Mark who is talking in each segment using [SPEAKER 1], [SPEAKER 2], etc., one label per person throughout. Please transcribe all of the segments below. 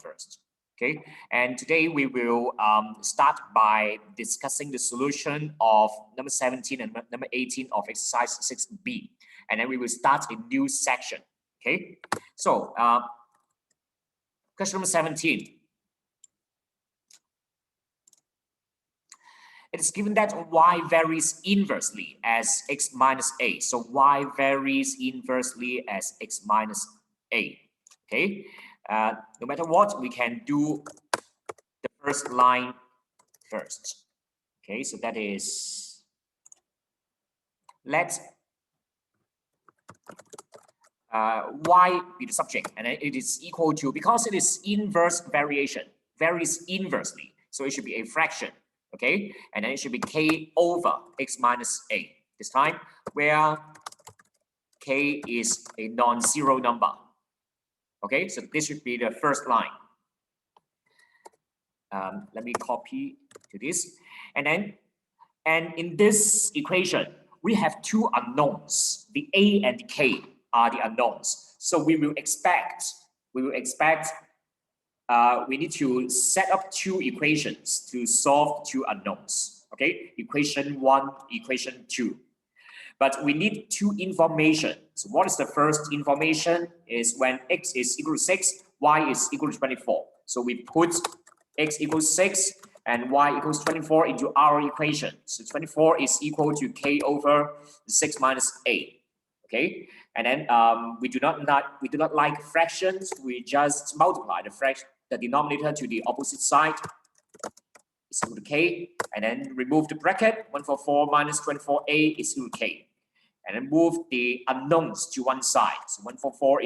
[SPEAKER 1] first. Okay, and today we will start by discussing the solution of number 17 and number 18 of exercise 6B, and then we will start a new section. Okay, so question number 17. It is given that y varies inversely as x minus a. So y varies inversely as x minus a. Okay, no matter what, we can do the first line first. Okay, so that is, let y be the subject, and it is equal to, because it is inverse variation, varies inversely, so it should be a fraction. Okay, and then it should be k over x minus a this time, where k is a non-zero number. Okay, so this should be the first line. Let me copy to this, and in this equation we have two unknowns. The a and the k are the unknowns, so we need to set up two equations to solve two unknowns. Okay, equation 1, equation 2. But we need two information. So what is the first information? Is when x is equal to 6, y is equal to 24. So we put x equals 6 and y equals 24 into our equation. So 24 is equal to k over 6 minus a. Okay, and then we do not like fractions. We just multiply the denominator to the opposite side. Is equal to k, and then remove the bracket. 144 minus 24a is equal to k, and then move the unknowns to one side. So 144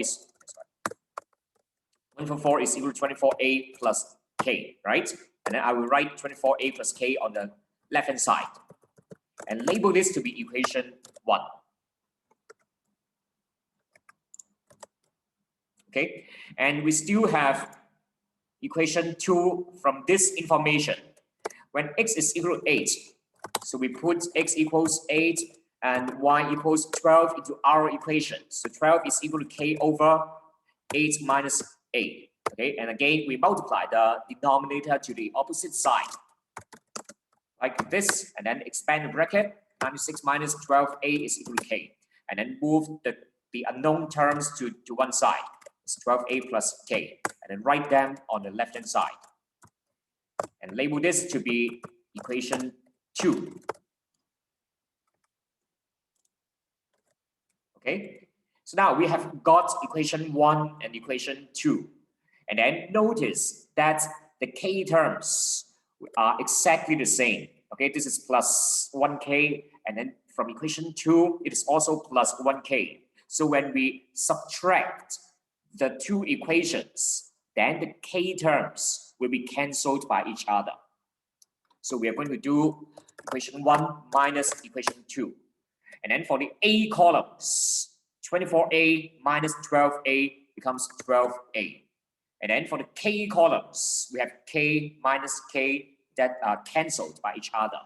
[SPEAKER 1] is equal to 24a plus k, right? And then I will write 24a plus k on the left hand side, and label this to be equation 1. Okay, and we still have equation 2 from this information. When x is equal to 8, so we put x equals 8 and y equals 12 into our equation. So 12 is equal to k over 8 minus 8. Okay, and again we multiply the denominator to the opposite side like this, and then expand the bracket. 96 minus 12a is equal to k, and then move the unknown terms to one side. It's 12a plus k, and then write them on the left hand side and label this to be equation 2. Okay, so now we have got equation 1 and equation 2, and then notice that the k terms are exactly the same. Okay, this is plus 1k, and then from equation 2 it is also plus 1k. So when we subtract the two equations, then the k terms will be cancelled by each other. So we are going to do equation 1 minus equation 2. And then for the a columns, 24a minus 12a becomes 12a. And then for the k columns, we have k minus k that are cancelled by each other.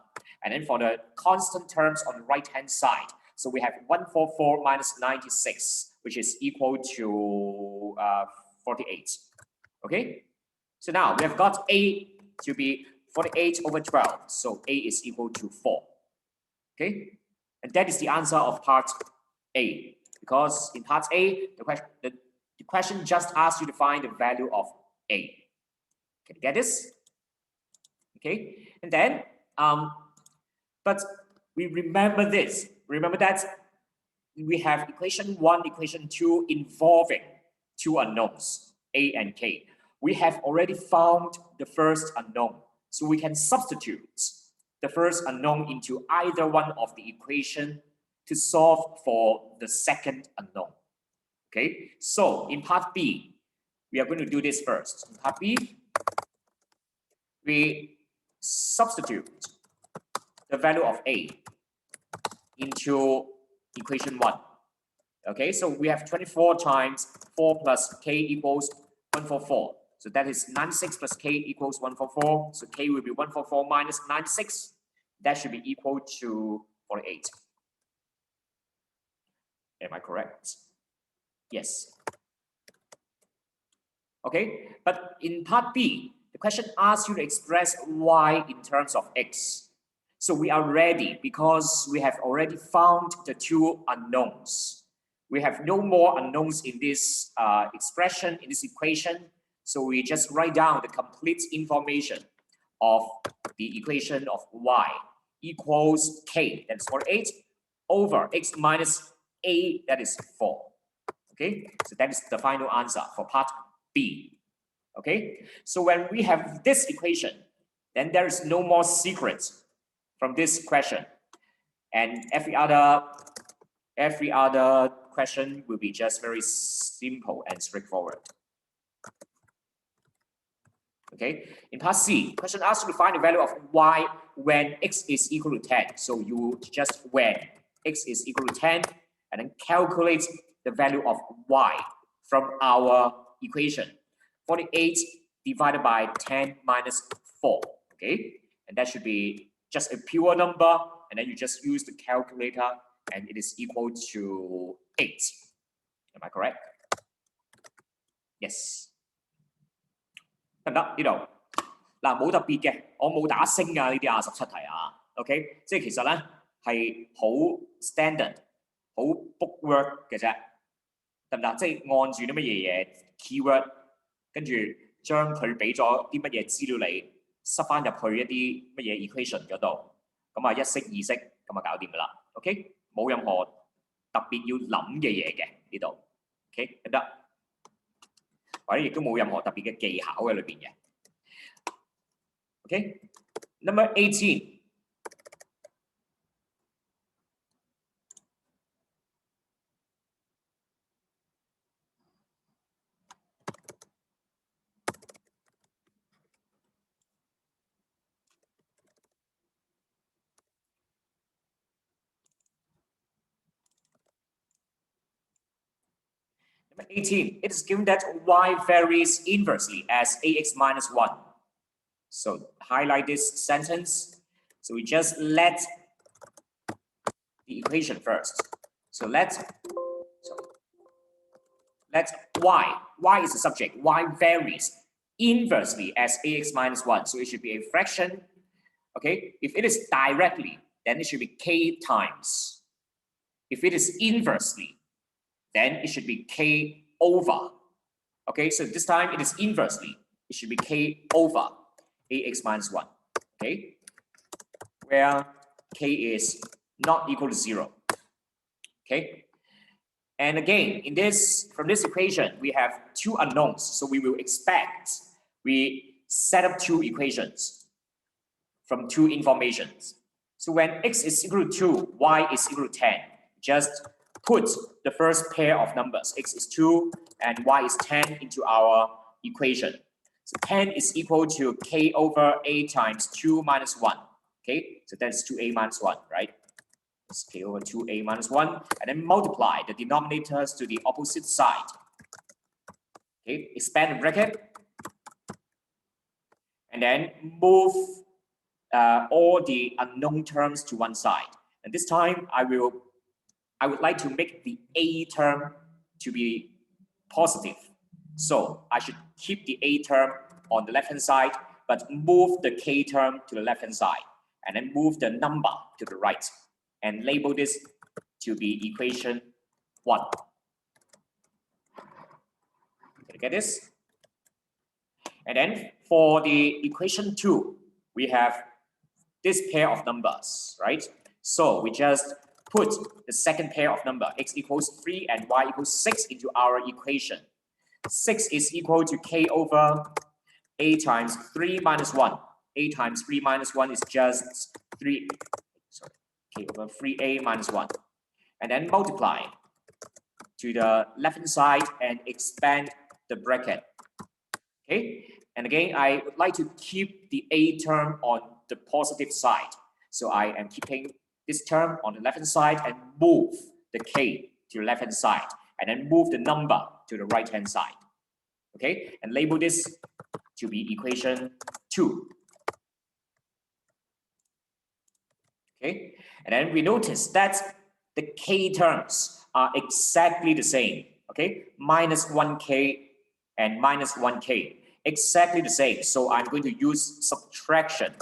[SPEAKER 1] And then for the constant terms on the right hand side, so we have 144 minus 96, which is equal to 48. Okay, so now we have got a to be 48 over 12, so a is equal to 4. Okay, and that is the answer of part A, because in part A the question just asks you to find the value of a. Can you get this? Okay, and then but we remember this. Remember that we have equation 1, equation 2 involving two unknowns, a and k. We have already found the first unknown, so we can substitute the first unknown into either one of the equation to solve for the second unknown. Okay, so in part B, we are going to do this first. In part B, we substitute the value of a into equation 1. Okay, so we have 24 times 4 plus k equals 144. So that is 96 plus k equals 144. So k will be 144 minus 96. That should be equal to 48. Am I correct? Yes. Okay, but in part B, the question asks you to express y in terms of x. So we are ready because we have already found the two unknowns. We have no more unknowns in this expression, in this equation. So we just write down the complete information of the equation of y equals k, that's 48, over x minus a, that is 4. Okay, so that is the final answer for part B. Okay, so when we have this equation, then there is no more secrets from this question, and every other question will be just very simple and straightforward. Okay, in part C, question asks you to find the value of y when x is equal to 10. So you just when x is equal to 10 and then calculate the value of y from our equation. 48 divided by 10 minus 4. Okay, and that should be just a pure number, and then you just use the calculator and it is equal to 8. Am I correct? Yes. 得唔得？呢度嗱冇特別嘅，我冇打星啊呢啲27題啊 ，OK， 即係其實咧係好 standard、好 bookwork 嘅啫，得唔得？即係按住啲乜嘢 keyword， 跟住將佢俾咗啲乜嘢資料你，塞翻入去一啲乜嘢 equation 嗰度，咁啊一式二式咁啊搞掂㗎啦 ，OK， 冇任何特別要諗嘅嘢嘅呢度 ，OK 得唔得？或者亦都冇任何特別嘅技巧喺裏邊嘅。Okay, number 18. Number 18, it is given that y varies inversely as ax minus 1. So highlight this sentence. So we just let the equation first. So let y is the subject, y varies inversely as ax minus 1. So it should be a fraction. Okay, if it is directly, then it should be k times. If it is inversely, then it should be k over. Okay, so this time it is inversely. It should be k over ax minus 1. Okay, where k is not equal to 0. Okay, and again, from this equation, we have two unknowns. So we will expect we set up two equations from two informations. So when x is equal to 2, y is equal to 10, just put the first pair of numbers, x is 2 and y is 10, into our equation. So 10 is equal to k over a times 2 minus 1. Okay, so that's 2a minus 1, right? It's k over 2a minus 1, and then multiply the denominators to the opposite side. Okay, expand the bracket, and then move all the unknown terms to one side. And this time, I would like to make the a term to be positive. So I should keep the a term on the left-hand side, but move the k term to the left-hand side, and then move the number to the right, and label this to be equation 1. Can you get this? And then for the equation 2, we have this pair of numbers, right? So we just put the second pair of number, x equals 3 and y equals 6, into our equation. 6 is equal to k over a times 3 minus 1. A times 3 minus 1 is just 3. Sorry, k over 3a minus 1. And then multiply to the left-hand side and expand the bracket. Okay, and again, I would like to keep the a term on the positive side. So I am keeping this term on the left-hand side and move the k to the left-hand side, and then move the number to the right-hand side. Okay, and label this to be equation 2. Okay, and then we notice that the k terms are exactly the same. Okay, minus 1k and minus 1k. Exactly the same. So I'm going to use subtraction.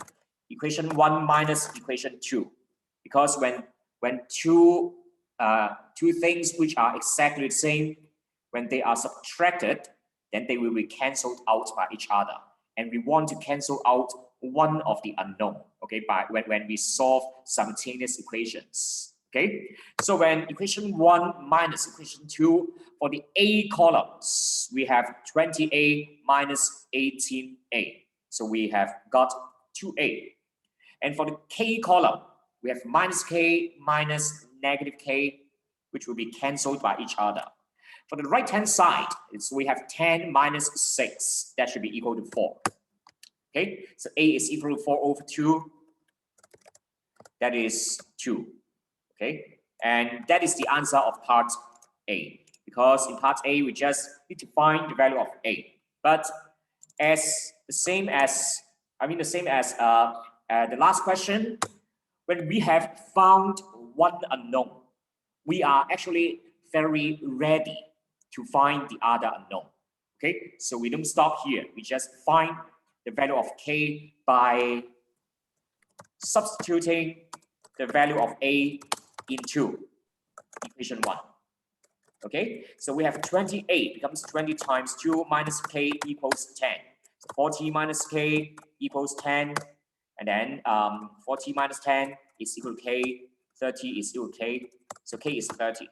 [SPEAKER 1] Equation 1 minus equation 2. Because when two things which are exactly the same, when they are subtracted, then they will be cancelled out by each other. And we want to cancel out one of the unknown, okay, by when we solve simultaneous equations. Okay, so when equation 1 minus equation 2, for the A columns, we have 20A minus 18A. So we have got 2A. And for the K column, we have minus K minus negative K, which will be cancelled by each other. For the right-hand side, we have 10 minus 6. That should be equal to 4. Okay, so A is equal to 4 over 2. That is 2. Okay, and that is the answer of part A. Because in part A, we just need to find the value of A. But the same as the last question, when we have found one unknown, we are actually very ready to find the other unknown. Okay, so we don't stop here. We just find the value of K by substituting the value of A into equation 1. Okay, so we have 28 becomes 20 times 2 minus K equals 10. So 40 minus K equals 10. And then 40 minus 10 is equal to K. 30 is equal to K. So K is 30.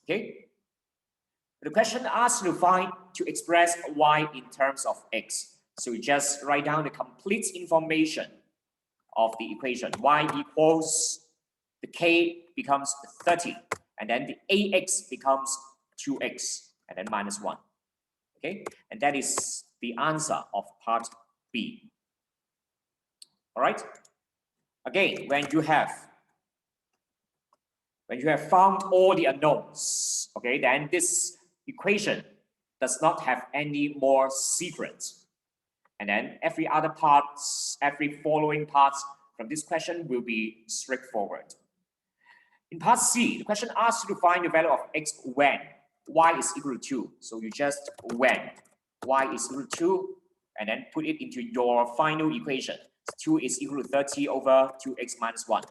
[SPEAKER 1] Okay. The question asks you to express Y in terms of X. So you just write down the complete information of the equation. Y equals, the K becomes 30. And then the AX becomes 2X. And then minus 1. Okay. And that is the answer of part B. All right. Again, when you have found all the unknowns, okay, then this equation does not have any more secrets. And then every other parts, every following parts from this question will be straightforward. In part C, the question asks you to find the value of X when Y is equal to 2. So you just when Y is equal to 2 and then put it into your final equation. 2 is equal to 30 over 2x minus 1.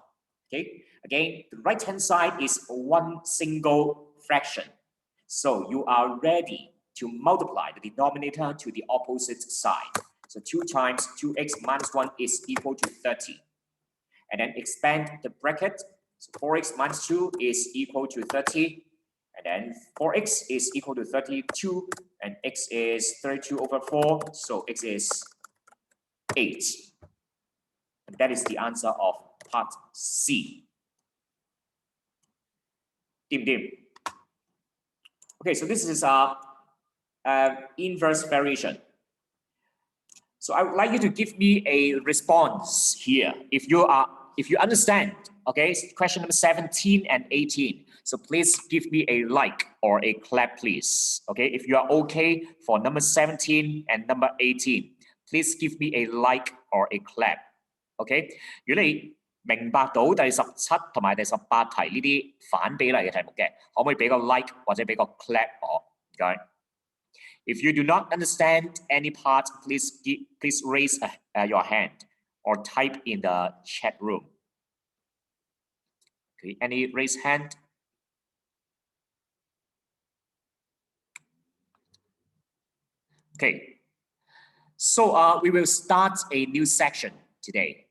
[SPEAKER 1] Okay, again, the right-hand side is one single fraction. So you are ready to multiply the denominator to the opposite side. So 2 times 2x minus 1 is equal to 30. And then expand the bracket. So 4x minus 2 is equal to 30. And then 4x is equal to 32. And x is 32 over 4. So x is 8. And that is the answer of part C. Dim. Okay, so this is inverse variation. So I would like you to give me a response here if you understand. Okay, question number 17 and 18. So please give me a like or a clap, please. Okay, if you are okay for number 17 and number 18, please give me a like or a clap. OK， 如果你明白到第17同埋第18題呢啲反比例嘅題目嘅，可唔可以俾個 like 或者俾個 clap 我？唔該。If you do not understand any part, please raise your hand or type in the chat room. Okay, any raise hand? Okay, so we will start a new section today.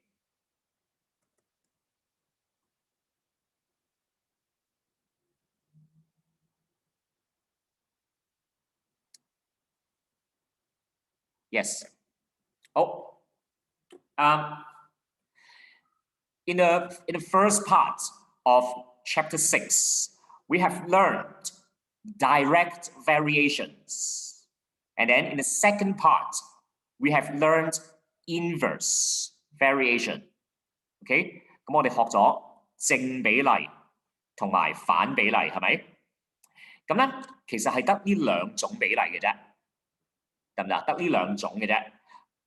[SPEAKER 1] Yes. Oh, in the first part of chapter 6, we have learned direct variations, and then in the second part, we have learned inverse variation. OK， 咁我哋學咗正比例同埋反比例，係咪？咁咧，其實係得呢兩種比例嘅啫。得唔得？得呢兩種嘅啫。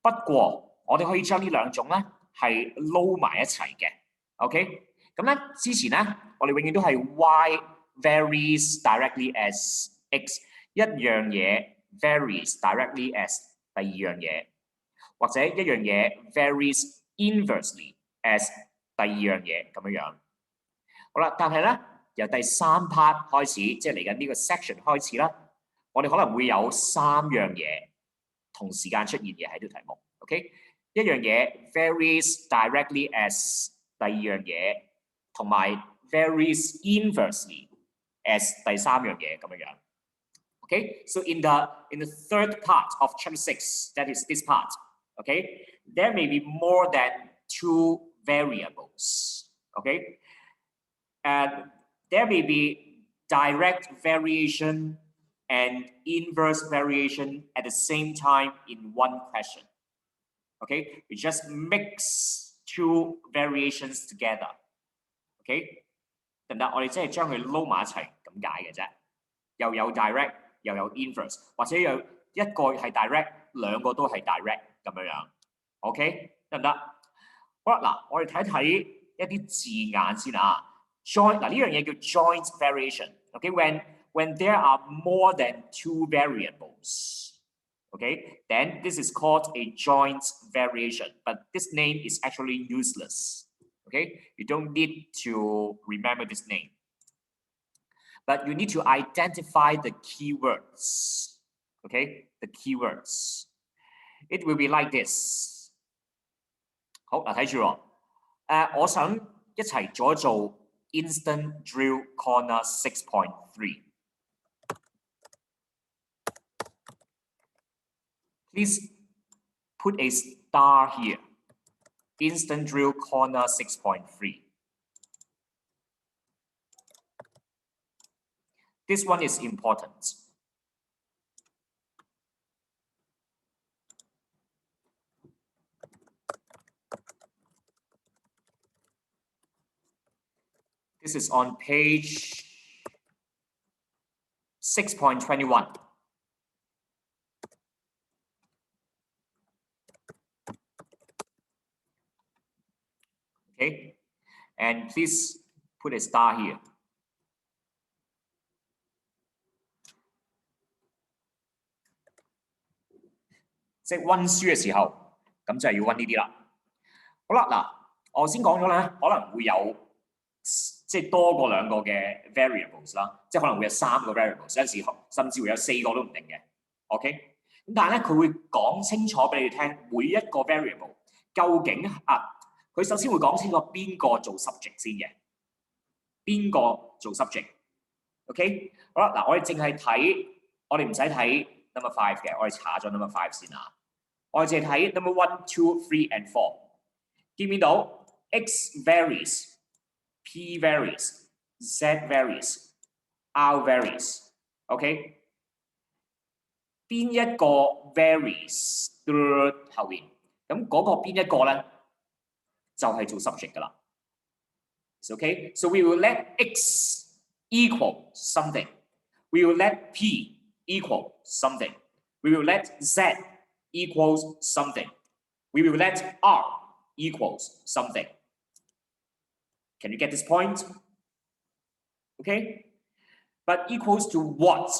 [SPEAKER 1] 不過我哋可以將呢兩種咧係撈埋一齊嘅。OK， 咁咧之前咧我哋永遠都係 y varies directly as x 一樣嘢 varies directly as 第二樣嘢，或者一樣嘢 varies inversely as 第二樣嘢咁樣樣。好啦，但係咧由第3 part 開始，即係嚟緊呢個 section 開始啦，我哋可能會有3樣嘢同時間出現嘅喺條題目。OK， 一樣嘢 varies directly as 第二樣嘢，同埋 varies inversely as 第3樣嘢咁樣樣。Okay, so in the third part of chapter 6, that is this part, okay, there may be more than 2 variables, okay, and there may be direct variation and inverse variation at the same time in one question. Okay, we just mix 2 variations together. Okay, 得唔得？我哋即係將佢撈埋一齊咁解嘅啫，又有 direct。又有 inverse， 或者有一個係 direct， 兩個都係 direct 咁樣樣 ，OK 得唔得？好啦，嗱，我哋睇一睇一啲字眼先啊。Joint 嗱呢樣嘢叫 joint variation。OK，when there are more than 2 variables，OK，then this is called a joint variation，but this name is actually useless。OK，you don't need to remember this name。But you need to identify the keywords, okay? The keywords. It will be like this. 好，嗱睇住喎。我想一齊做一做 Instant Drill Corner 6.3. Please put a star here. Instant Drill Corner 6.3. This one is important. This is on page 6.21. Okay, and please put a star here.即係溫書嘅時候，咁就係要溫呢啲啦。好啦，嗱，我先講咗咧，可能會有即係多過2個嘅 variables 啦，即係可能會有3個 variables， 有陣時甚至會有4個都唔定嘅。OK， 咁但係咧佢會講清楚俾你聽每一個 variable 究竟佢首先會講清楚邊個做 subject 先嘅，邊個做 subject。OK， 好啦，嗱，我哋淨係睇，我哋唔使睇 number 5嘅，我哋查咗 number 5先啊。我哋淨係睇 number 1、2、3 and 4。見唔見到 x varies, p varies, z varies, r varies。OK， 邊一個 varies 後邊，咁嗰個邊一個咧就係做 subject 噶啦。OK， so we will let x equal something. We will let p equal something. We will let z equals something. We will let r equals something. Can you get this point? Okay? But equals to what?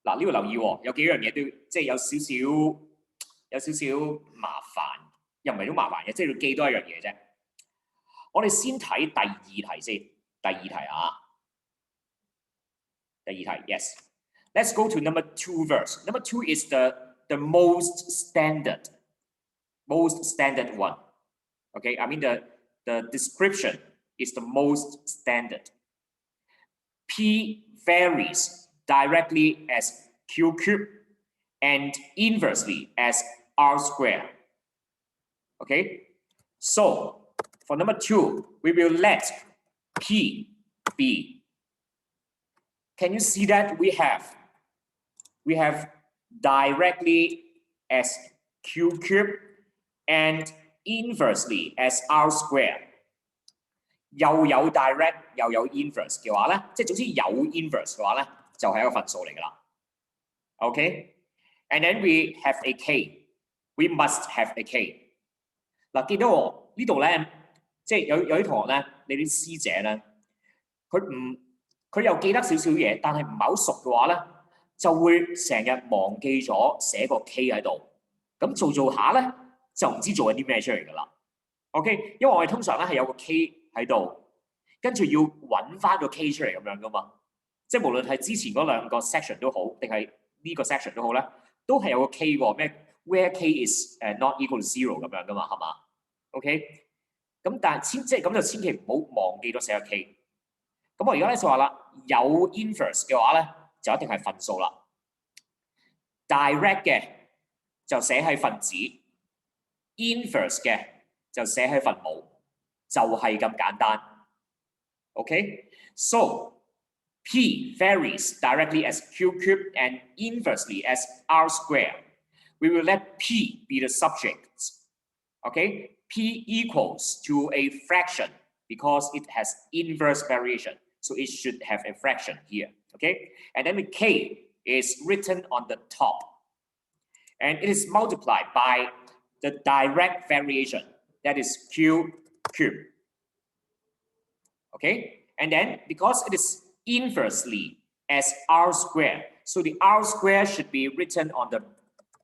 [SPEAKER 1] 嗱，呢度留意喎，有幾樣嘢都即係有少少麻煩，又唔係好麻煩嘅，即係要記多一樣嘢啫。我哋先睇第2題先，第2題啊，第2題 yes。Let's go to number 2 verse. Number 2 is the most standard one. Okay, I mean the description is the most standard. P varies directly as Q cube and inversely as R square. Okay, so for number 2, we will let P be. Can you see that we have directly as Q cube and inversely as R square。又有 direct 又有 inverse 嘅話咧，即係總之有 inverse 嘅話咧，就係一個分數嚟㗎啦。OK， and then we have a k. We must have a k. 嗱，見到我呢度咧，即係有啲同學咧，你啲師姐咧，佢又記得少少嘢，但係唔係好熟嘅話咧，就會成日忘記咗寫個 K 喺度，咁做下咧就唔知做緊啲咩出嚟㗎啦。OK， 因為我哋通常咧係有個 K 喺度，跟住要揾翻個 K 出嚟咁樣噶嘛。即係無論係之前嗰兩個 section 都好，定係呢個 section 都好咧，都係有個 K 喎，咩 where K is not equal to 0咁樣噶嘛，係嘛 ？OK， 咁但係即係咁就千祈唔好忘記咗寫個 K。咁我而家咧就話啦，有 inverse 嘅話咧就一定係分數啦。direct 嘅就寫喺分子 ，inverse 嘅就寫喺分母，就係咁簡單。OK，so P varies directly as Q cubed and inversely as R squared. We will let P be the subject. Okay, P equals to a fraction because it has inverse variation. So it should have a fraction here. Okay, and then the K is written on the top. And it is multiplied by the direct variation, that is Q cubed. Okay, and then because it is inversely as R squared, so the R squared should be written on the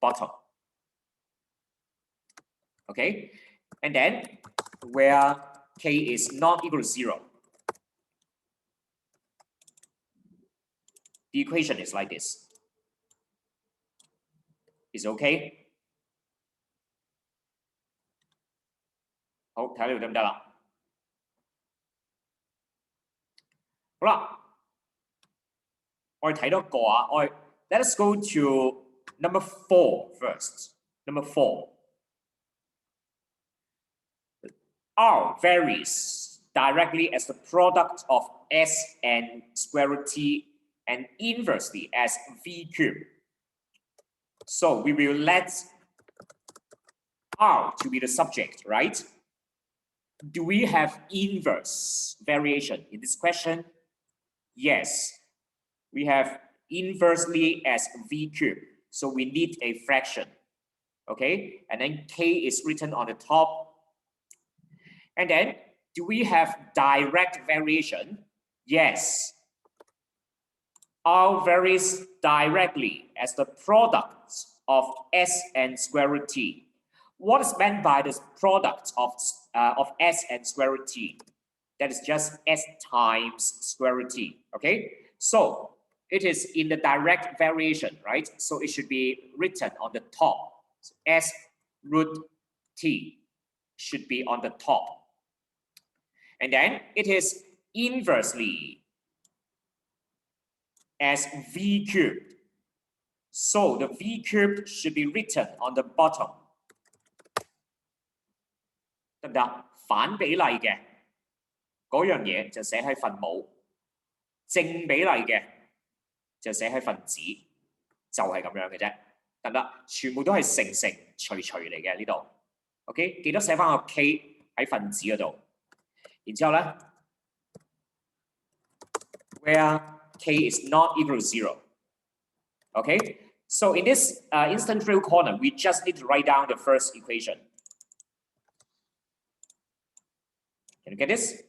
[SPEAKER 1] bottom. Okay, and then where K is not equal to 0, the equation is like this. Is okay? 好，睇呢度得唔得啦？好啦，我哋睇多個啊，let us go to number 4 first. Number 4. R varies directly as the product of S and square root T and inversely as V cubed. So we will let R to be the subject, right? Do we have inverse variation in this question? Yes, we have inversely as V cubed. So we need a fraction, okay? And then K is written on the top. And then, do we have direct variation? Yes. R varies directly as the product of S and square root T. What is meant by this product of S and square root T? That is just S times square root T, okay? So, it is in the direct variation, right? So, it should be written on the top. So, S root T should be on the top. And then it is inversely as V cubed. So the V cubed should be written on the bottom. 得唔得？反比例嘅嗰樣嘢就寫喺分母，正比例嘅就寫喺分子，就係咁樣嘅啫，得唔得？全部都係乘除嚟嘅呢度。OK， 記得寫翻個 K 喺分子嗰度。然之後咧 ，where K is not equal to 0. Okay, so in this instant real corner, we just need to write down the first equation. Can you get this?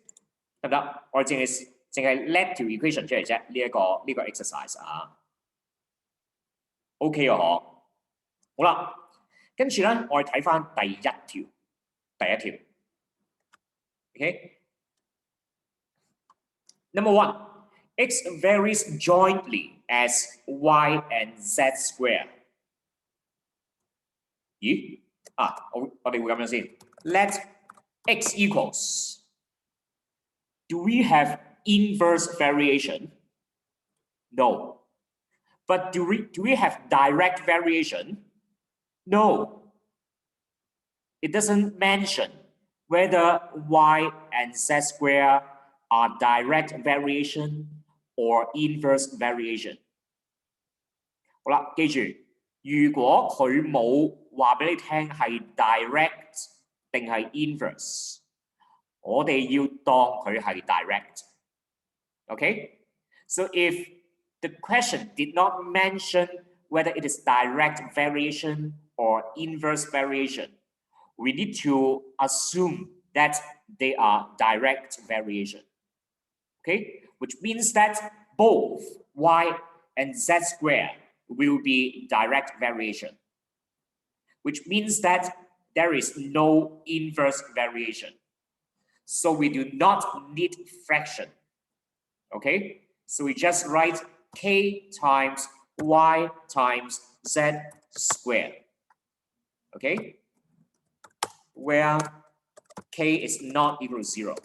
[SPEAKER 1] 得唔得？我哋淨係 let 條 equation 出嚟啫，呢個 exercise 啊。OK 啊，嗬。好啦，跟住咧，我哋睇翻第一條。OK。Number 1, x varies jointly as y and z square. 咦？我哋會咁樣先。Let x equals. Do we have inverse variation? No. But do we have direct variation? No. It doesn't mention whether y and z square are direct variation or inverse variation. 好啦，記住，如果佢冇話俾你聽係 direct 定係 inverse， 我哋要當佢係 direct。Okay? So if the question did not mention whether it is direct variation or inverse variation, we need to assume that they are direct variation. Okay, which means that both y and z square will be direct variation, which means that there is no inverse variation. So we do not need fraction. Okay, so we just write k times y times z square. Okay, where k is not equal to 0.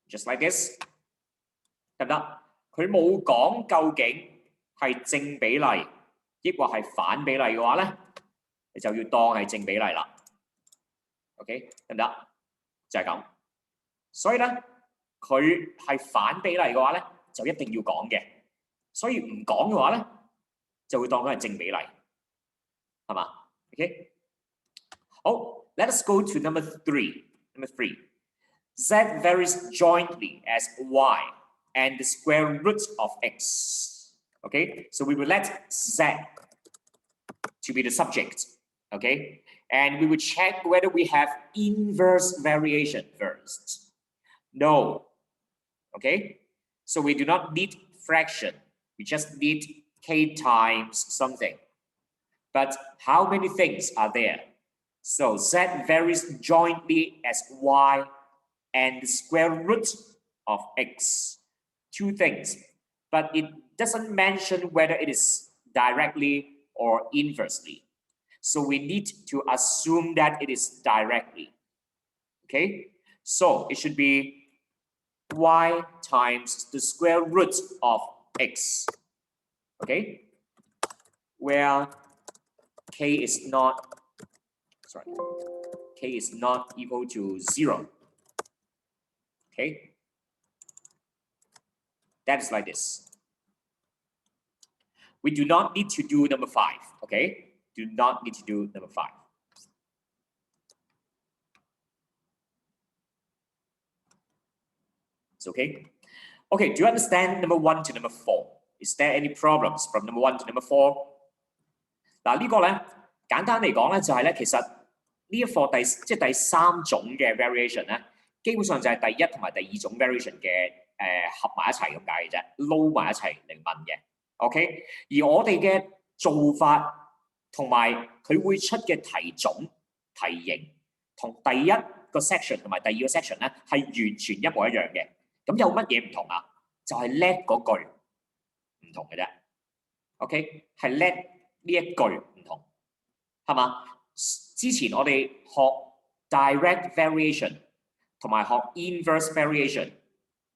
[SPEAKER 1] Just like this， 得唔得？佢冇講究竟係正比例，抑或係反比例嘅話咧，你就要當係正比例啦。OK， 得唔得？就係咁。所以咧，佢係反比例嘅話咧，就一定要講嘅。所以唔講嘅話咧，就會當佢係正比例，係嘛 ？OK， 好 ，Let us go to number three. Number three, z varies jointly as y and the square root of x. Okay, so we will let z to be the subject. Okay, and we will check whether we have inverse variation first. No. Okay, so we do not need fraction. We just need k times something. But how many things are there? So z varies jointly as y and the square root of x. Two things, but it doesn't mention whether it is directly or inversely. So we need to assume that it is directly. Okay, so it should be y times the square root of x. Okay, where k is not equal to 0. Okay, that's like this. We do not need to do number 5. Okay, do not need to do number 5. It's okay. Okay, do you understand number 1 to number 4? Is there any problems from number 1 to number 4? 嗱，呢個咧簡單嚟講咧就係咧，其實呢一課第三種嘅 variation 咧，基本上就係第一同埋第二種 variation 嘅合埋一齊咁解嘅啫，撈埋一齊嚟問嘅。OK， 而我哋嘅做法同埋佢會出嘅題種、題型同第一個 section 同埋第二個 section 咧係完全一模一樣嘅。咁有乜嘢唔同啊？就係叻嗰句唔同嘅啫。OK， 係叻呢一句唔同，係嘛？之前我哋學 direct variation 同埋學 inverse variation，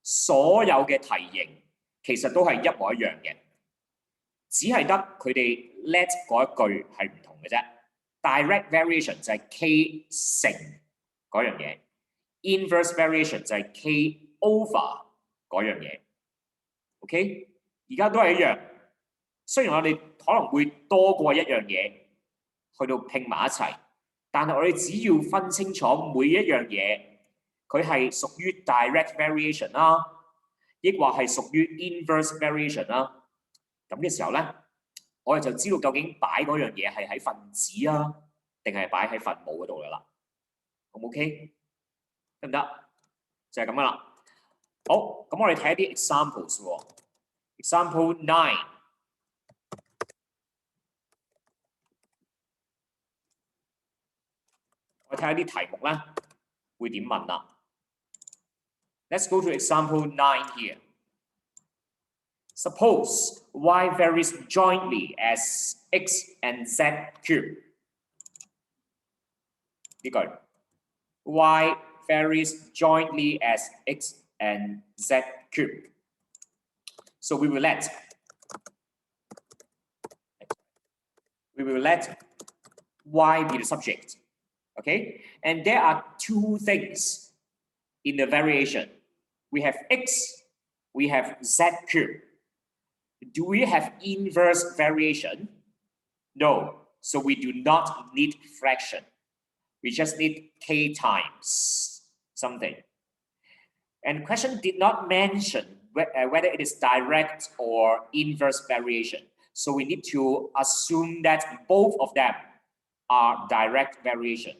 [SPEAKER 1] 所有嘅題型其實都係一模一樣嘅，只係得佢哋 let 嗰一句係唔同嘅啫。direct variation 就係 k 乘嗰樣嘢 ，inverse variation 就係 k over 嗰樣嘢。OK， 而家都係一樣。雖然我哋可能會多過一樣嘢去到拼埋一齊，但係我哋只要分清楚每一樣嘢，佢係屬於 direct variation 啦，抑或係屬於 inverse variation 啦。咁嘅時候咧，我哋就知道究竟擺嗰樣嘢係喺分子啊，定係擺喺分母嗰度噶啦。好唔 OK？ 得唔得？就係咁樣啦。好，咁我哋睇一啲 examples 喎。Example 9。我睇下啲題目咧會點問啦。Let's go to example 9 here. Suppose y varies jointly as x and z cube. 呢句 y varies jointly as x and z cube. So we will let y be the subject. Okay, and there are two things in the variation. We have x, we have z cube. Do we have inverse variation? No, so we do not need fraction. We just need k times something. And question did not mention whether it is direct or inverse variation. So we need to assume that both of them are direct variation.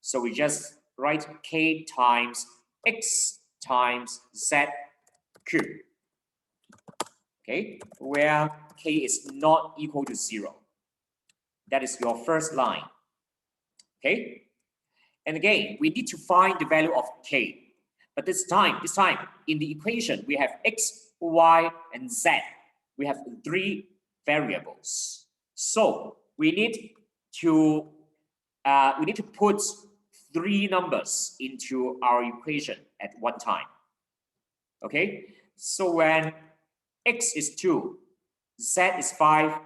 [SPEAKER 1] So we just write k times x times z cube. Okay, where k is not equal to 0. That is your first line. Okay, and again, we need to find the value of k. But this time in the equation, we have x, y, and z. We have 3 variables. So we need to put 3 numbers into our equation at one time. Okay, so when x is 2, z is 5,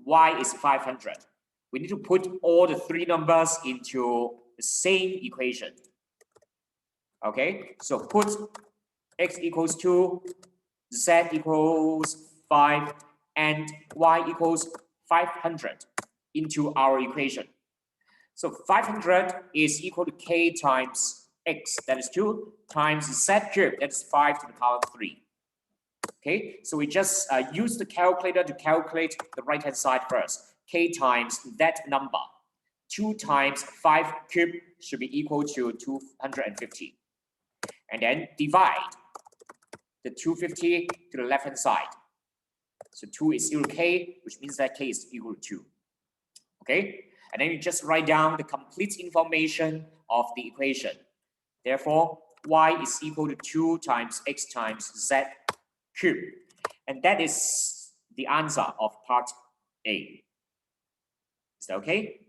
[SPEAKER 1] y is 500. We need to put all the 3 numbers into the same equation. Okay, so put x equals 2, z equals 5, and y equals 500 into our equation. So 500 is equal to k times x, that is 2, times z cubed, that is 5 to the power 3. Okay, so we just use the calculator to calculate the right-hand side first. K times that number. 2 times 5 cubed should be equal to 250. And then divide the 250 to the left-hand side. So 2 is equal to k, which means that k is equal to 2. Okay, and then you just write down the complete information of the equation. Therefore, y is equal to 2 times x times z cubed. And that is the answer of part A. Is that okay?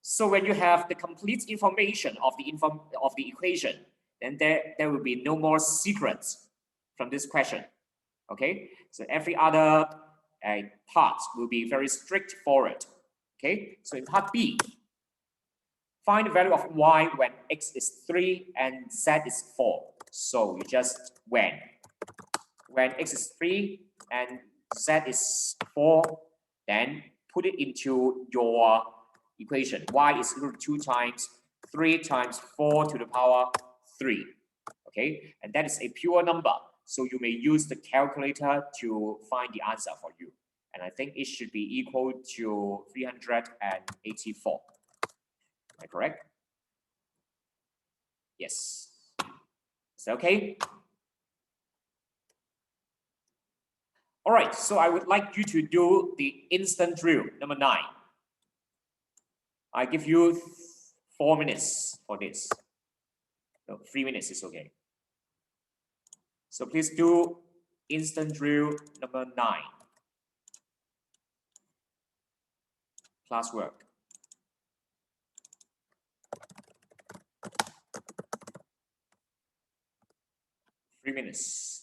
[SPEAKER 1] So when you have the complete information of the equation, then there will be no more secrets from this question. Okay, so every other part will be very straightforward. Okay, so in part B, find the value of y when x is 3 and z is 4. So you just when x is 3 and z is 4, then put it into your equation. Y is equal to 2 times 3 times 4 to the power 3. Okay, and that is a pure number. So you may use the calculator to find the answer for you. And I think it should be equal to 384. Am I correct? Yes. Is that okay? All right, so I would like you to do the instant drill, number 9. I give you 4 minutes for this. No, 3 minutes is okay. So please do instant drill number 9. Classwork. 3 minutes.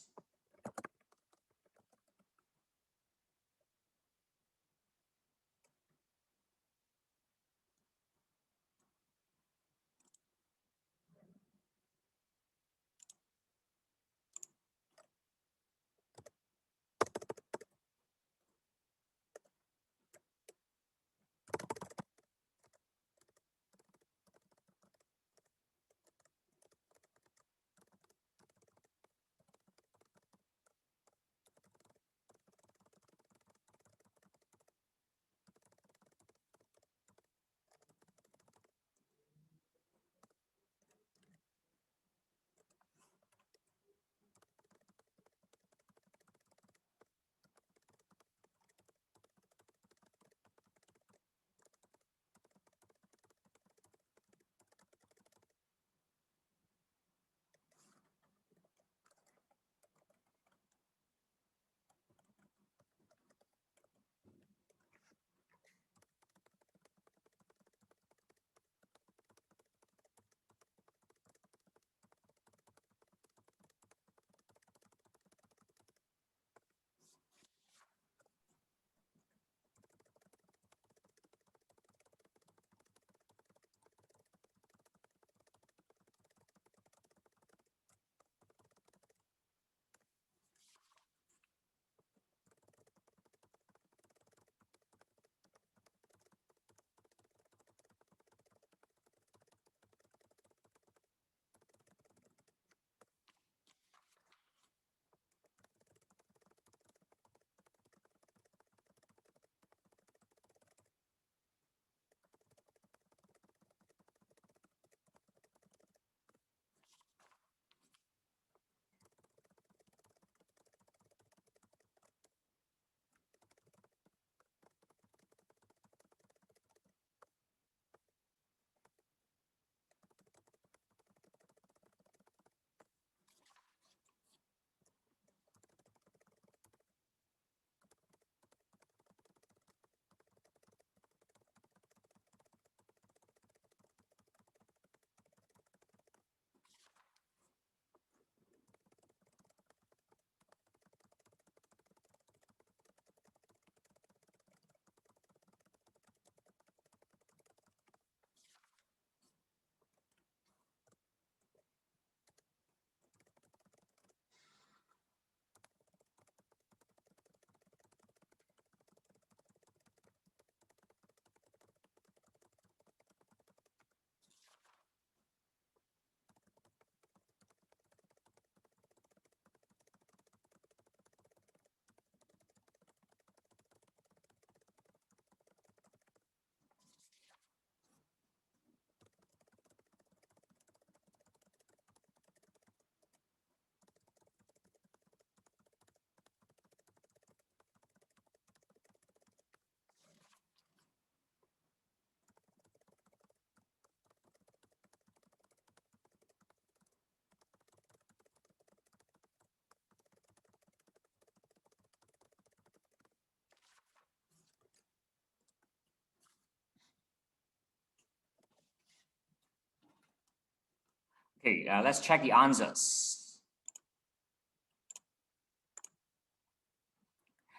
[SPEAKER 1] Okay, let's check the answers.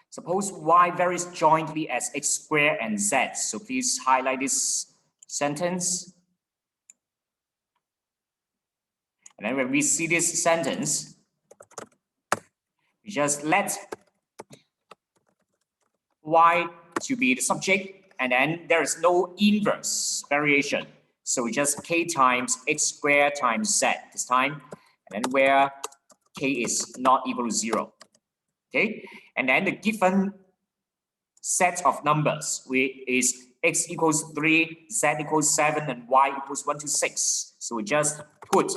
[SPEAKER 1] Suppose y varies jointly as x squared and z. So please highlight this sentence. And then when we see this sentence, we just let y to be the subject, and then there is no inverse variation. So we just k times x squared times z this time, and then where k is not equal to 0. Okay, and then the given set of numbers is x equals 3, z equals 7, and y equals 1 to 6. So we just put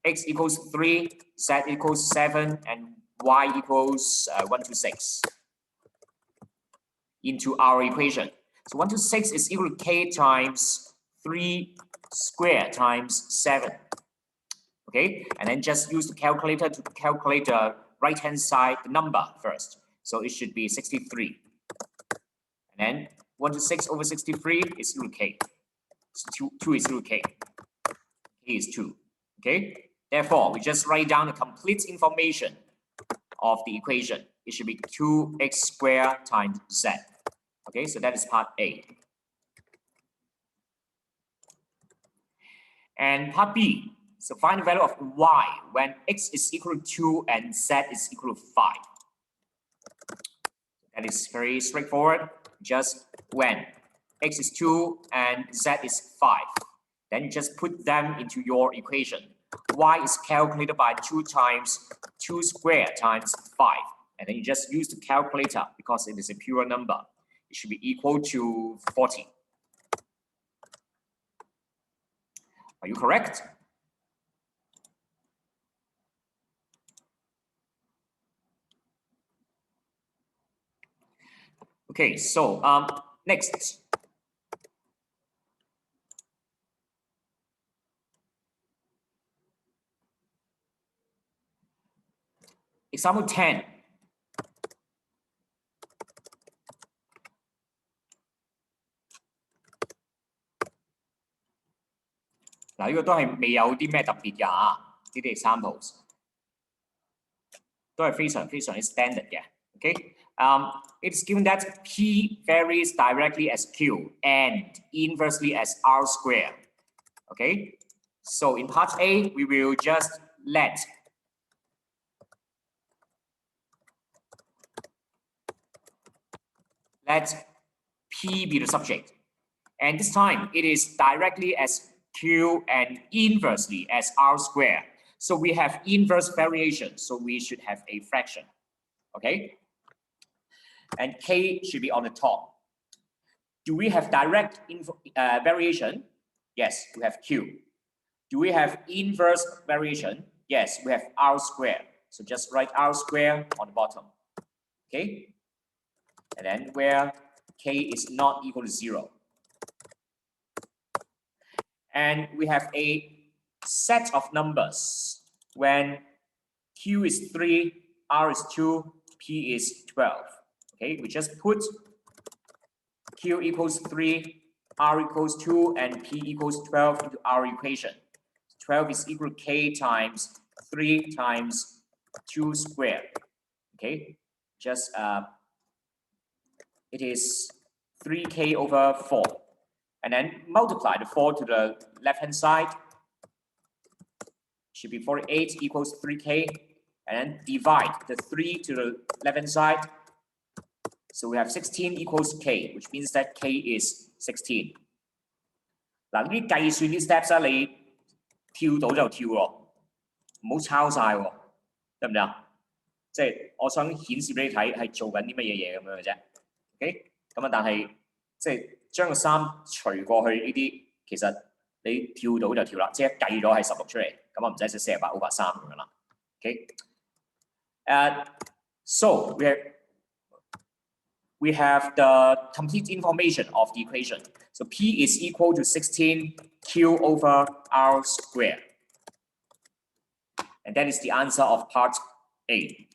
[SPEAKER 1] x equals 3, z equals 7, and y equals 1 to 6 into our equation. So 1 to 6 is equal to k times 3 squared times 7. Okay, and then just use the calculator to calculate the right-hand side, the number first. So it should be 63. And then 1 to 6 over 63 is equal to k. So 2 is equal to k. K is 2. Okay, therefore, we just write down the complete information of the equation. It should be 2x squared times z. Okay, so that is part A. And part B, so find the value of y when x is equal to 2 and z is equal to 5. That is very straightforward. Just when x is 2 and z is 5, then just put them into your equation. Y is calculated by 2 times 2 squared times 5. And then you just use the calculator because it is a pure number. It should be equal to 40. Are you correct? Okay, so next. Example 10. Now, 呢個都係未有啲咩特別㗎嚇，呢啲 examples 都係非常 standard 嘅。Okay, it's given that P varies directly as Q and inversely as R squared. Okay, so in part A, we will just let P be the subject. And this time, it is directly as Q and inversely as R squared. So we have inverse variation, so we should have a fraction. Okay? And K should be on the top. Do we have direct variation? Yes, we have Q. Do we have inverse variation? Yes, we have R squared. So just write R squared on the bottom. Okay? And then where K is not equal to 0. And we have a set of numbers when Q is 3, R is 2, P is 12. Okay, we just put Q equals 3, R equals 2, and P equals 12 into our equation. 12 is equal to K times 3 times 2 squared. Okay, just it is 3K over 4. And then multiply the 4 to the left-hand side. Should be 48 equals 3K. And then divide the 3 to the left-hand side. So we have 16 equals K, which means that K is 16. 嗱，呢啲計算啲 steps 啊，你跳到就跳喎，唔好抄晒喎，得唔得啊？即係我想顯示俾你睇係做緊啲乜嘢嘢咁樣嘅啫。OK， 咁啊，但係即係將個3除過去呢啲，其實你跳到就跳啦，即係計咗係16出嚟，咁啊唔使寫48 over 3咁樣啦。OK， so we have the complete information of the equation. So P is equal to 16 Q over R squared. And that is the answer of part A.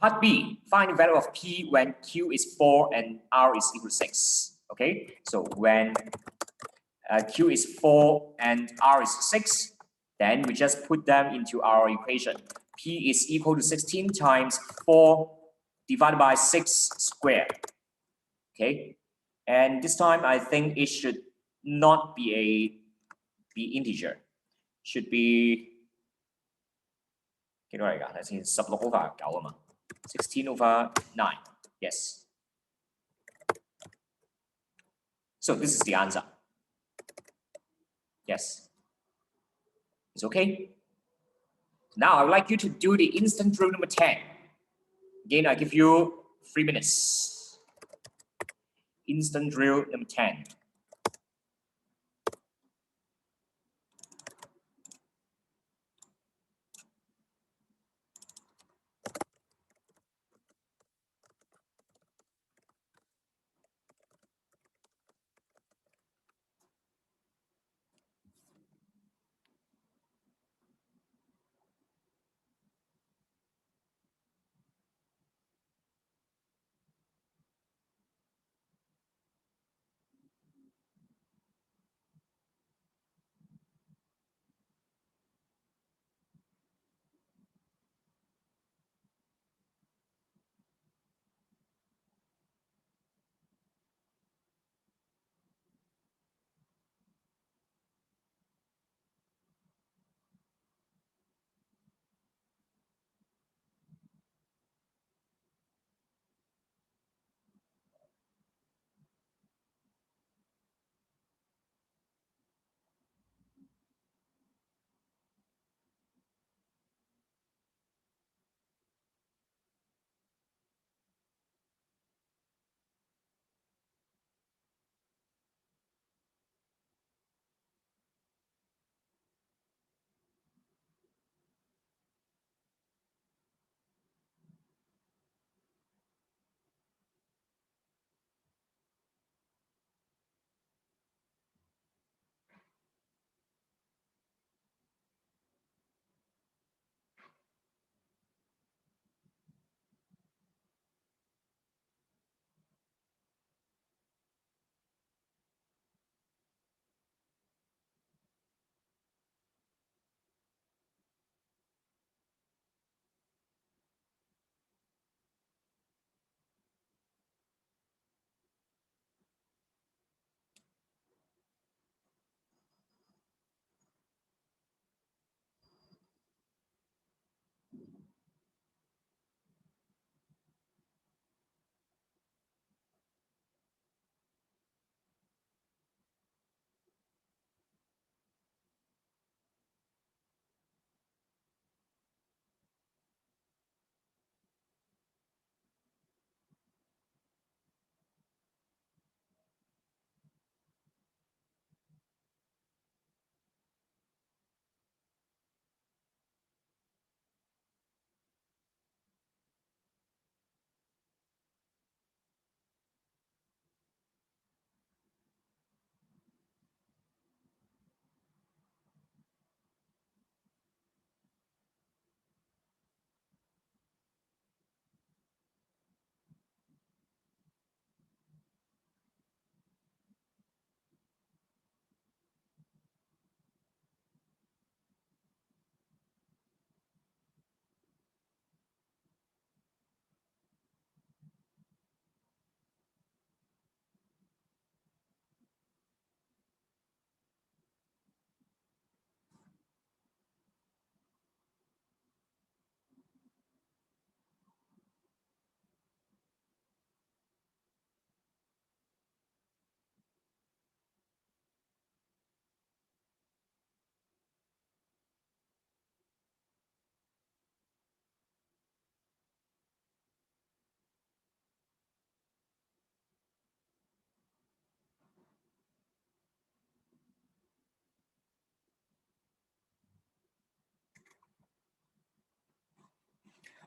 [SPEAKER 1] Part B, find the value of P when Q is 4 and R is equal to 6. Okay, so when Q is 4 and R is 6. Then we just put them into our equation. P is equal to 16 times 4 divided by 6 squared. Okay, and this time I think it should not be integer. Should be 幾多嚟㗎？睇先，16 over 9啊嘛，16 over 9. Yes. So this is the answer. Yes. It's okay. Now I would like you to do the instant drill number 10. Again, I give you 3 minutes. Instant drill number 10.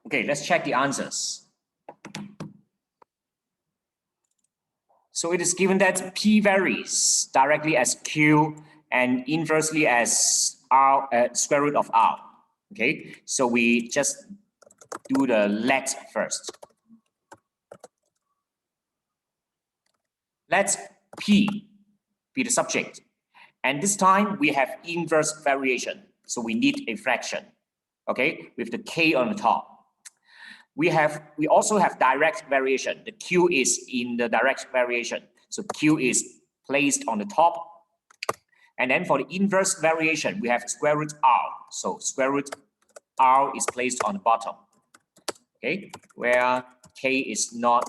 [SPEAKER 1] Okay, let's check the answers. So it is given that P varies directly as Q and inversely as R, square root of R. Okay, so we just do the let first. Let P be the subject And this time we have inverse variation. So we need a fraction, okay, with the k on the top. We also have direct variation. The q is in the direct variation. So q is placed on the top. And then for the inverse variation, we have square root r. So square root r is placed on the bottom, okay, where k is not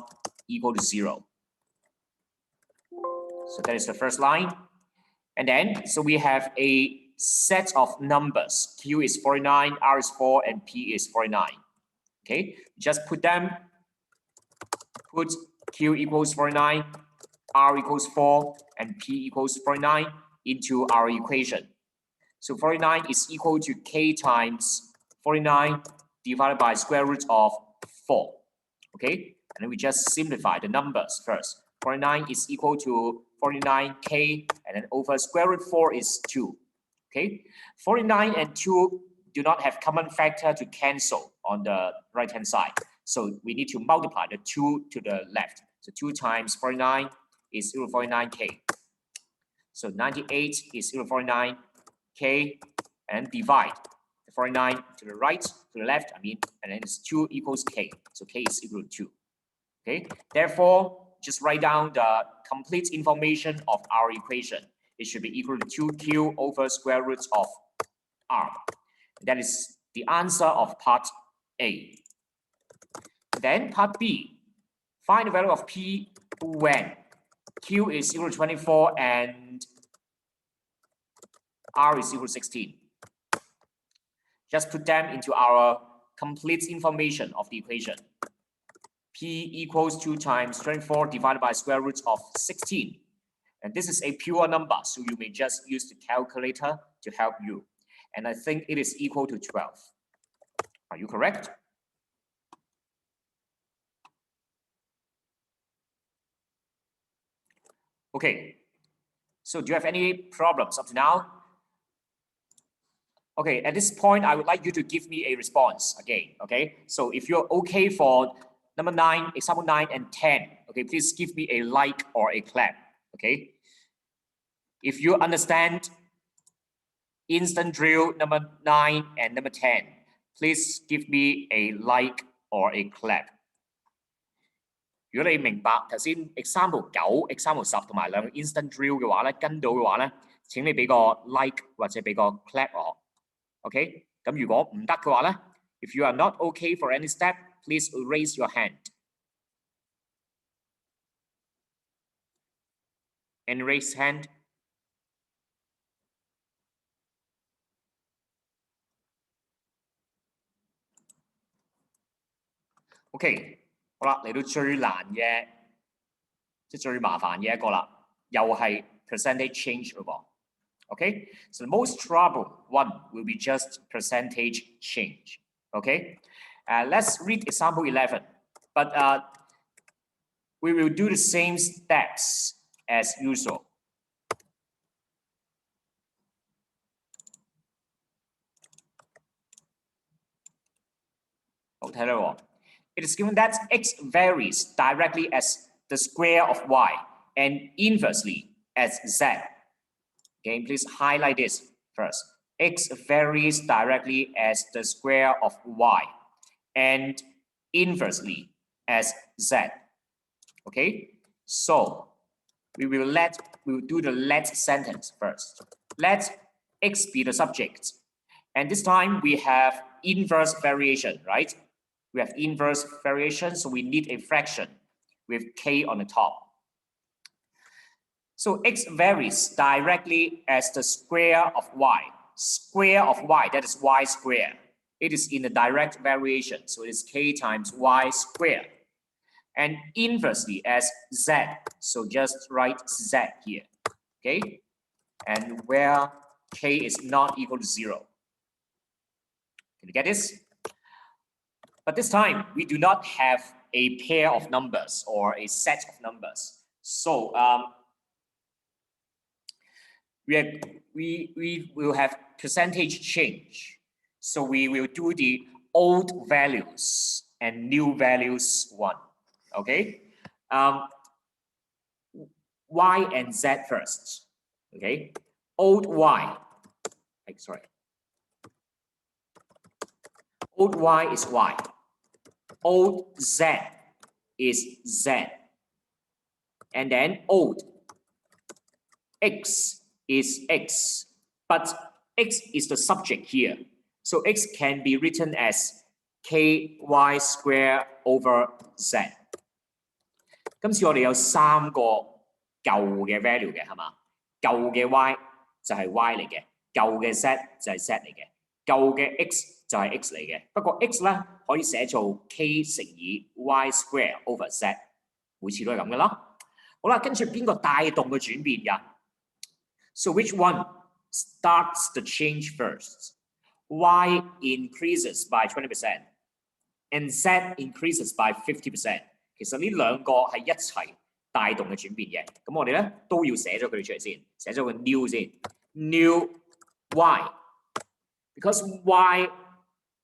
[SPEAKER 1] equal to 0. So that is the first line. And then, so we have a set of numbers. Q is 49, R is 4, and P is 49. Okay, just put Q equals 49, R equals 4, and P equals 49 into our equation. So 49 is equal to K times 49 divided by square root of 4. Okay, and then we just simplify the numbers first. 49 is equal to 49k, and then over square root 4 is 2. Okay, 49 and 2 do not have common factor to cancel on the right hand side. So we need to multiply the 2 to the left. So 2 times 49 is 0.49k. So 98 is 0.49k, and divide the 49 to the right, to the left, and then it's 2 equals k. So k is equal to 2. Okay, therefore, just write down the complete information of our equation. It should be equal to 2q over square root of r. That is the answer of part A. Then part B, find the value of P when Q is equal to 24 and R is equal to 16. Just put them into our complete information of the equation. P equals 2 times 24 divided by square root of 16. And this is a pure number, so you may just use the calculator to help you. And I think it is equal to 12. Are you correct? Okay. So do you have any problems up to now? Okay, at this point, I would like you to give me a response again, okay? So if you're okay for number 9, example 9 and 10, okay, please give me a like or a clap, okay? If you understand instant drill number 9 and number 10, please give me a like or a clap. 如果你明白頭先 example 9、example 10同埋兩個 instant drill 嘅話咧，跟到嘅話咧，請你俾個 like 或者俾個 clap 我。OK， 咁如果唔得嘅話咧 ，if you are not okay for any step, please raise your hand. And raise hand. OK， 好啦，嚟到最難嘅，即係最麻煩嘅一個啦，又係 percentage change 咯噃。Okay, so the most trouble one will be just percentage change. Okay, let's read example 11, but we will do the same steps as usual. It is given that x varies directly as the square of y and inversely as z. Okay, please highlight this first. X varies directly as the square of y and inversely as z. Okay, so we will do the let sentence first. Let x be the subject. And this time we have inverse variation, right? We have inverse variation, so we need a fraction with k on the top. So x varies directly as the square of y. Square of y, that is y squared. It is in the direct variation, so it is k times y squared. And inversely as z, so just write z here, okay? And where k is not equal to 0. Can you get this? But this time, we do not have a pair of numbers or a set of numbers. So we will have percentage change. So we will do the old values and new values one. Okay, y and z first. Okay, old y, sorry, old y is y, old z is z, and then old x is x, but x is the subject here, so x can be written as ky square over z。今次我哋有3個舊嘅 value 嘅係嘛？舊嘅 y 就係 y 嚟嘅，舊嘅 z 就係 z 嚟嘅，舊嘅 x 就係 x 嚟嘅。不過 x 咧可以寫做 k 乘以 y square over z， 每次都係咁嘅啦。好啦，跟住邊個帶動嘅轉變㗎 ？So which one starts the change first? Y increases by 20% and Z increases by 50%。其實呢兩個係一齊帶動嘅轉變嘅。咁我哋咧都要寫咗佢哋出嚟先，寫咗個 new 先 ，new Y because Y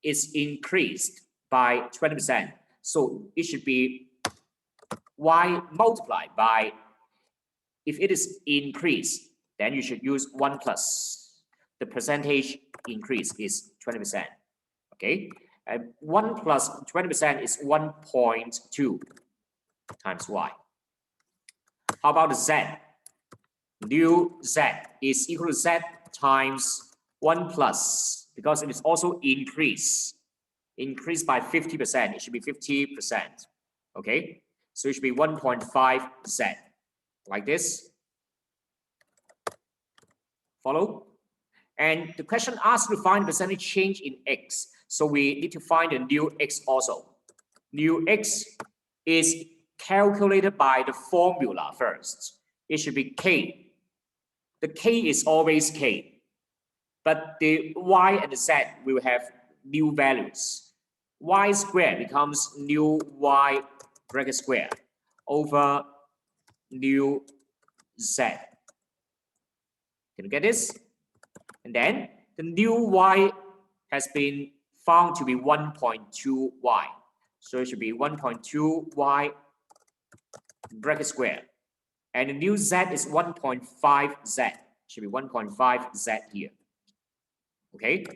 [SPEAKER 1] is increased by 20%, so it should be Y multiplied by. If it is increased, then you should use 1 plus. The percentage increase is 20%. Okay, 1 plus 20% is 1.2 times Y. How about Z? New Z is equal to Z times 1 plus, because it is also increased by 50%. It should be 50%. Okay, so it should be 1.5 Z, like this. Follow? And the question asks to find percentage change in x. So we need to find a new x also. New x is calculated by the formula first. It should be k. The k is always k. But the y and the z will have new values. Y squared becomes new y bracket square over new z. Can you get this? And then the new y has been found to be 1.2y. So it should be 1.2y bracket square. And the new z is 1.5z. It should be 1.5z here. Okay?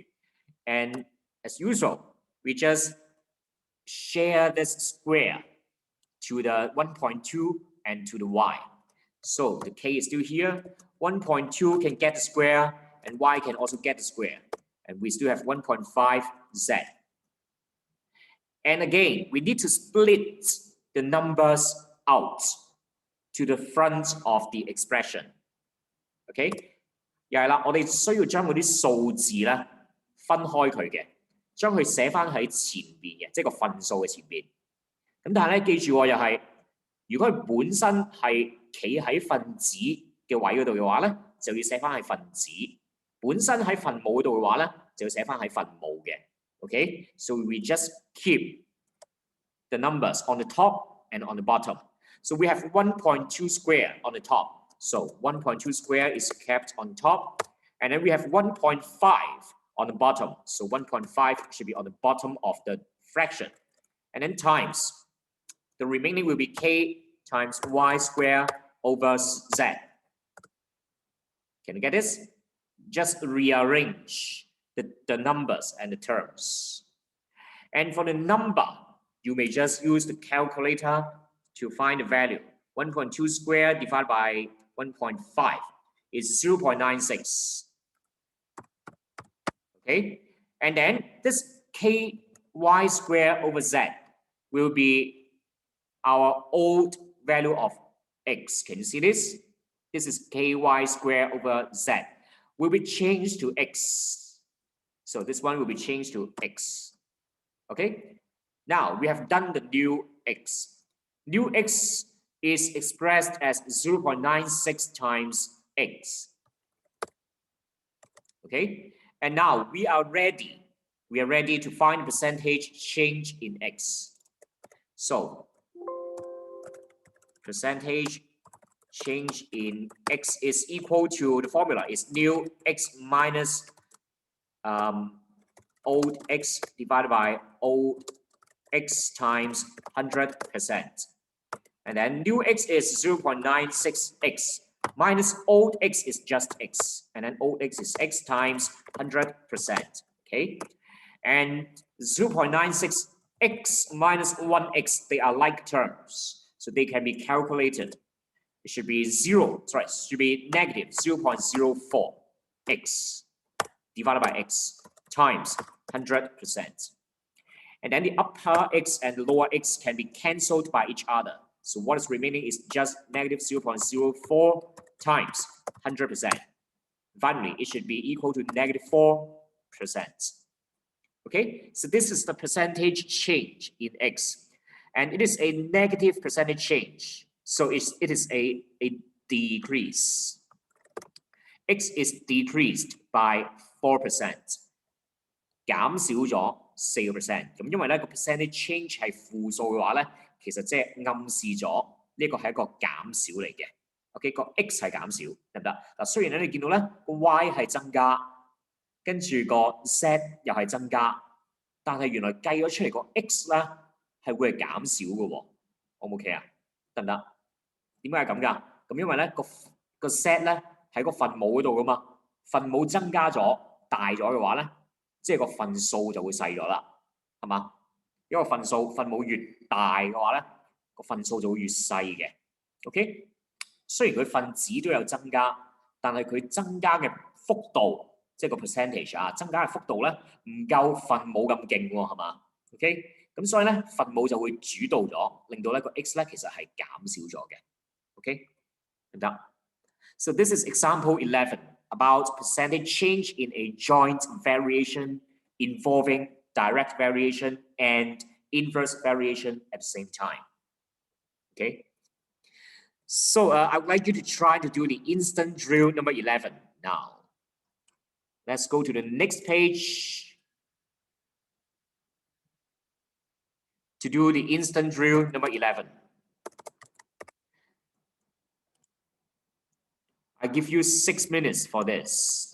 [SPEAKER 1] And as usual, we just share this square to the 1.2 and to the y. So the k is still here. 1.2 can get the square, and y can also get the square. And we still have 1.5z. And again, we need to split the numbers out to the front of the expression. Okay? 又係啦，我哋需要將嗰啲數字咧分開佢嘅，將佢寫翻喺前邊嘅，即係個分數嘅前邊。咁但係咧，記住喎，又係如果佢本身係企喺分子嘅位嗰度嘅話咧，就要寫翻喺分子；本身喺分母嗰度嘅話咧，就要寫翻喺分母嘅。Okay, so we just keep the numbers on the top and on the bottom. So we have 1.2 square on the top. So 1.2 square is kept on top, and then we have 1.5 on the bottom. So 1.5 should be on the bottom of the fraction, and then times. The remaining will be k times y square over z. Can you get this? Just rearrange the numbers and the terms. And for the number, you may just use the calculator to find the value. 1.2 squared divided by 1.5 is 0.96. Okay, and then this ky squared over z will be our old value of x. Can you see this? This is ky squared over z. Will be changed to x. So this one will be changed to x. Okay. Now we have done the new x. New x is expressed as 0.96 times x. Okay. And now we are ready. We are ready to find percentage change in x. So percentage change in x is equal to, the formula is new x minus old x divided by old x times 100%. And then new x is 0.96x minus old x is just x, and then old x is x times 100%, okay? And 0.96x minus 1x, they are like terms, so they can be calculated. It should be negative 0.04x divided by x times 100%. And then the upper x and lower x can be cancelled by each other. So what is remaining is just negative 0.04 times 100%. Finally, it should be equal to negative 4%. Okay, so this is the percentage change in x. And it is a negative percentage change. So it is a decrease. X is decreased by 4%. 減少咗4%。咁因為咧個 percentage change 係負數嘅話咧，其實即係暗示咗呢個係一個減少嚟嘅。OK， 個 x 係減少，得唔得？嗱，雖然咧你見到咧個 y 係增加，跟住個 z 又係增加，但係原來計咗出嚟個 x 咧係會係減少嘅喎。O 唔 OK 啊？得唔得？點解係咁㗎？咁因為咧個 z 咧喺個分母嗰度噶嘛，分母增加咗大咗嘅話咧。即係個份數就會細咗啦，係嘛？因為分母越大嘅話咧，個份數就會越細嘅。OK， 雖然佢分子都有增加，但係佢增加嘅幅度，即係個 percentage 啊，增加嘅幅度咧唔夠分母咁勁喎，係嘛 ？OK， 咁所以咧分母就會主導咗，令到咧個 x 咧其實係減少咗嘅。OK， 得唔得 ？So this is example 11. About percentage change in a joint variation involving direct variation and inverse variation at the same time. Okay. So I would like you to try to do the instant drill number 11 now. Let's go to the next page to do the instant drill number 11. I give you 6 minutes for this.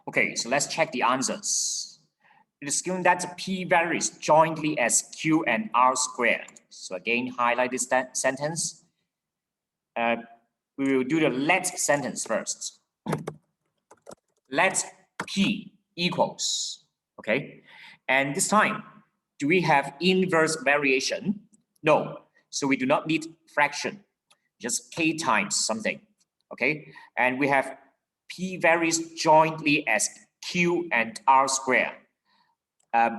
[SPEAKER 1] Okay, so let's check the answers. It is given that P varies jointly as Q and R squared. So again, highlight this sentence. We will do the let sentence first. Let P equals, okay? And this time, do we have inverse variation? No, so we do not need fraction, just K times something, okay? And we have P varies jointly as Q and R squared.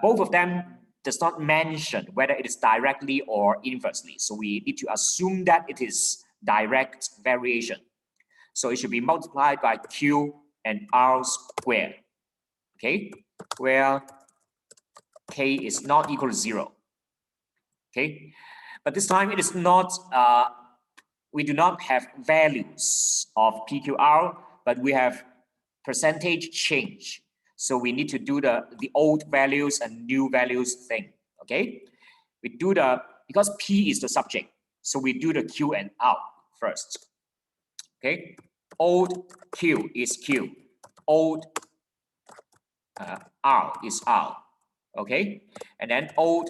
[SPEAKER 1] Both of them does not mention whether it is directly or inversely. So we need to assume that it is direct variation. So it should be multiplied by Q and R squared, okay? Where K is not equal to 0, okay? But this time it is not, we do not have values of PQR, but we have percentage change. So we need to do the old values and new values thing, okay? We do because P is the subject, so we do the Q and R first, okay? Old Q is Q, old R is R, okay? And then old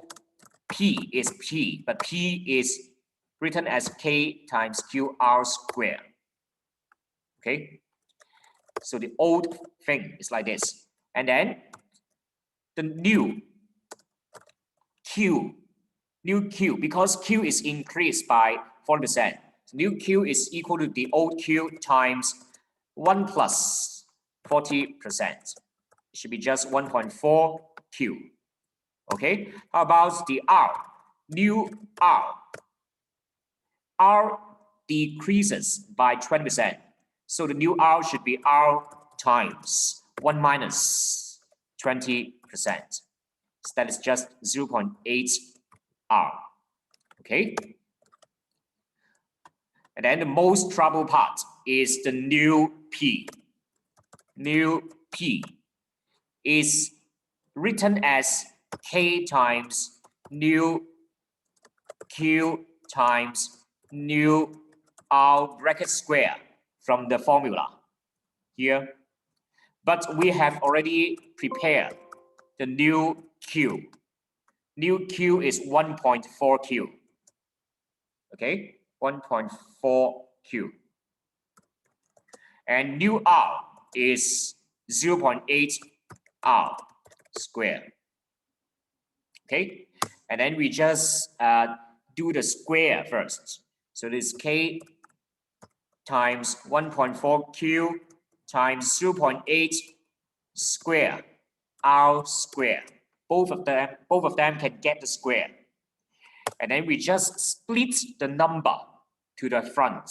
[SPEAKER 1] P is P, but P is written as K times QR squared, okay? So the old thing is like this. And then the new Q, because Q is increased by 40%. So new Q is equal to the old Q times 1 plus 40%. It should be just 1.4 Q. Okay, how about the R? New R. R decreases by 20%. So the new R should be R times 1 minus 20%. So that is just 0.8 R. Okay. And then the most trouble part is the new P. New P is written as K times new Q times new R bracket square from the formula here. But we have already prepared the new Q. New Q is 1.4 Q. Okay, 1.4 Q. And new R is 0.8 R squared. Okay, and then we just do the square first. So this K times 1.4 Q times 0.8 square R square. Both of them can get the square. And then we just split the number to the front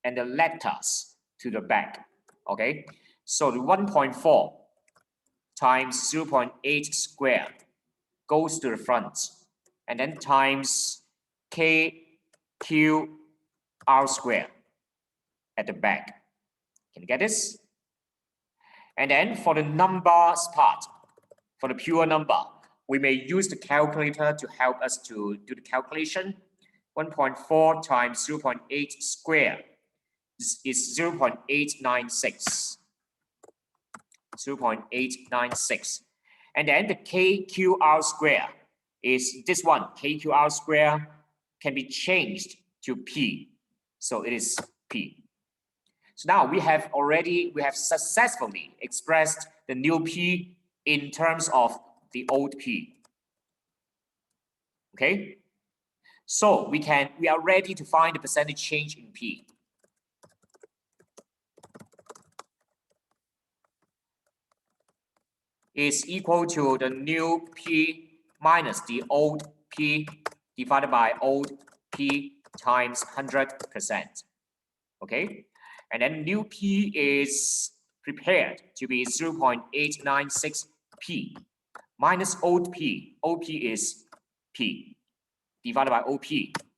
[SPEAKER 1] and the letters to the back. Okay, so the 1.4 times 0.8 square goes to the front, and then times K Q R square at the back. Can you get this? And then for the numbers part, for the pure number, we may use the calculator to help us to do the calculation. 1.4 times 0.8 square is 0.896. 0.896. And then the KQR square is this one. KQR square can be changed to P. So it is P. So now we have successfully expressed the new P in terms of the old P. Okay? So we are ready to find the percentage change in P. Is equal to the new P minus the old P divided by old P times 100%. Okay? And then new P is prepared to be 0.896 P minus old P. OP is P divided by OP,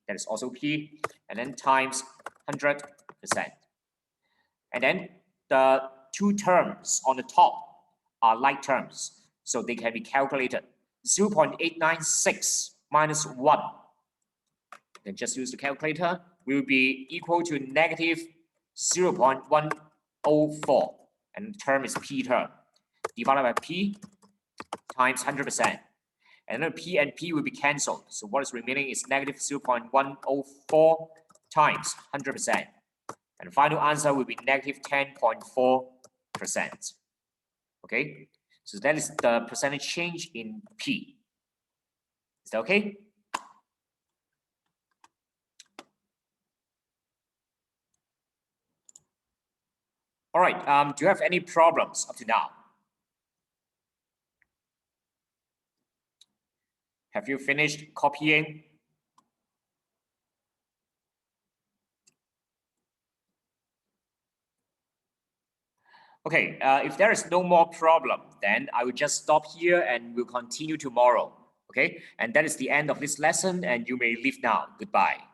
[SPEAKER 1] that is also P, and then times 100%. And then the two terms on the top are like terms, so they can be calculated. 0.896 minus 1, then just use the calculator, will be equal to negative 0.104, and the term is P term. divided by P times 100%. And then P and P will be cancelled. So what is remaining is negative 0.104 times 100%. And the final answer will be negative 10.4%. Okay, so that is the percentage change in P. Is that okay? All right, do you have any problems up to now? Have you finished copying? Okay, if there is no more problem, then I will just stop here and we'll continue tomorrow. Okay, and that is the end of this lesson and you may leave now. Goodbye.